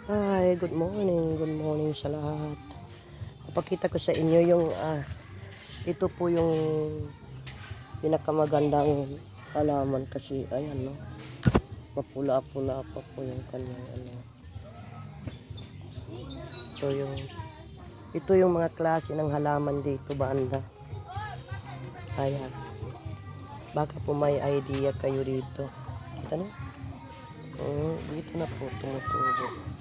Hi, good morning sa lahat. Ipakita ko sa inyo yung ito po yung pinakamagandang halaman kasi ayan no, mapula-pula pa po yung kanyang ito yung mga klase ng halaman dito banda. Ayan. Baka po may idea kayo dito. Kita na? Dito na po tumutubo.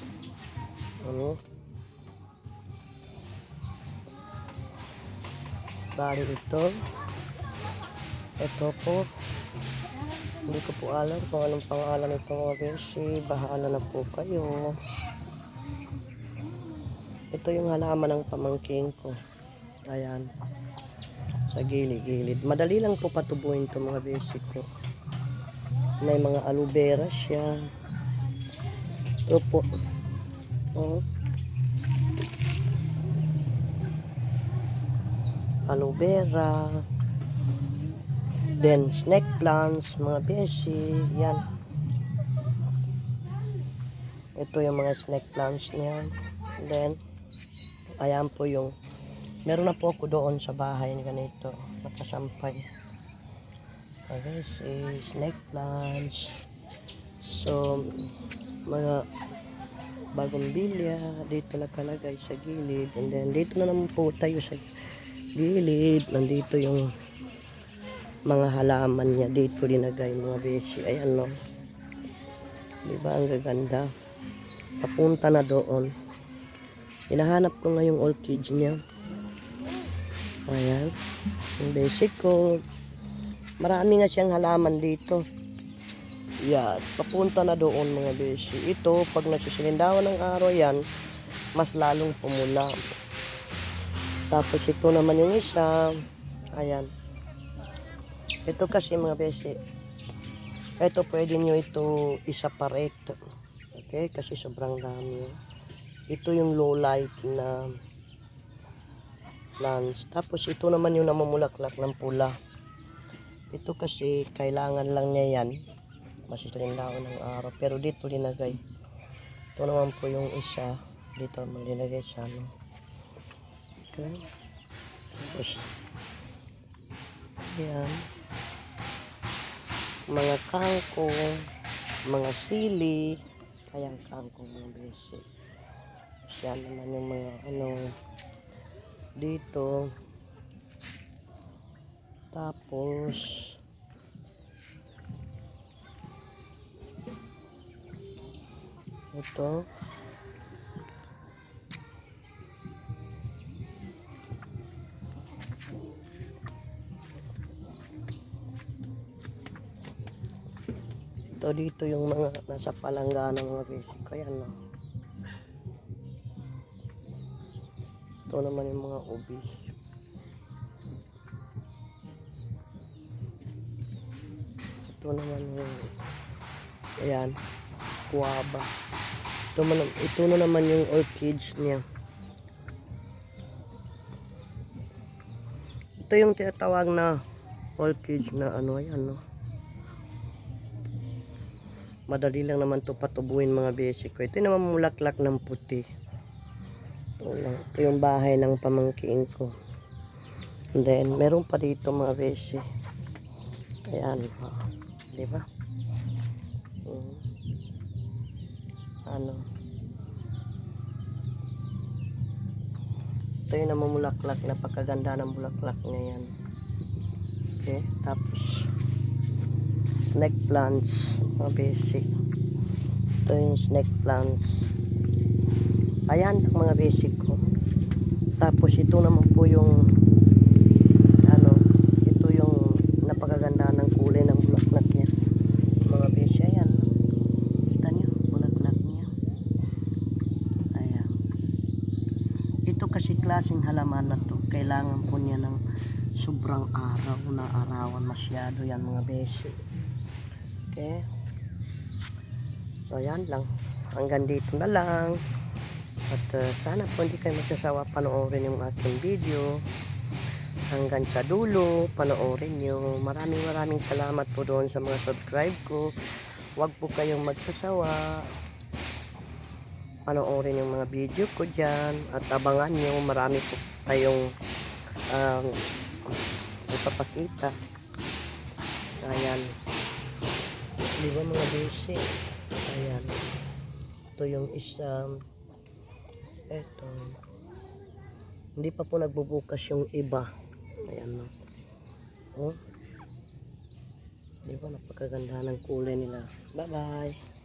Bali ito po, hindi ko po alam kung anong pangalan nito mga beshi, bahala na po kayo. Ito yung halaman ng pamangkin ko, ayan, sa gilid-gilid. Madali lang po patubuin ito mga beshi ko. May mga aloe vera siya. Ito po, aloe vera, then snake plants mga beshi, yan. Ito yung mga snake plants niya. Then ayan po yung meron na po ako doon sa bahay ni ganito nakasampay. Okay, snake plants. So mga bagong bilya dito nakalagay sa gilid, and then dito na naman po tayo sa gilid. Nandito yung mga halaman niya dito linagay mga beshi. Ayan no, diba ang gaganda, papunta na doon. Hinahanap ko nga yung orchids niya. Ayan, yung basic ko, marami nga siyang halaman dito. Yan, papunta na doon mga beshi. Ito pag nagsisindawan ng araw yan, mas lalong pumula. Tapos ito naman yung isa, ayan, ito kasi mga beshi, ito pwede nyo ito isa-separate, okay, kasi sobrang dami. Ito yung low light na plants. Tapos ito naman yung namumulaklak ng pula. Ito kasi kailangan lang niya yan masisindawan ng araw, pero dito linagay. Ito naman po yung isa, dito naman linagay sa ano. Okay, tapos yan, mga kangkong, mga sili. Ayan, kangkong mga basic. Yan naman yung mga dito. Tapos ito, dito yung mga nasa palanggana mga basic. Ayan no, ito naman yung mga ubi. Ito naman yung ayan, guava. Ito na naman yung orchids niya. Ito yung tinatawag na orchids na ayan no, madali lang naman to patubuin mga basic ko. Ito naman mulaklak ng puti. Ito yung bahay ng pamangkin ko. And then meron pa dito mga basic. Ayan, di ba? Ito yung namumulaklak, napakaganda ng bulaklak niya yan. Okay, tapos snake plants mga basic. Ito yung snake plants. Ayan mga basic ko. Tapos ito naman po yung ito yung napakaganda ng kulay ng bulaklak niya mga basic. Ayan, kita nyo bulaklak niya. Ayan, ito kasi klaseng halaman na to, kailangan po niya ng sobrang araw na arawan masyado yan mga basic. Okay, so yan lang, hanggang dito na lang. At sana po hindi kayo magsasawa panoorin yung aking video hanggang sa dulo. Panoorin nyo. Maraming salamat po doon sa mga subscribe ko. Huwag po kayong magsasawa. panoorin yung mga video ko dyan at abangan nyo, marami po tayong ipapakita. Ayan, di ba mga basic? Ayan, ito yung isang, eto, hindi pa po nagbubukas yung iba. Ayan, no. Oh, di ba napakaganda ng kulay nila. Bye bye.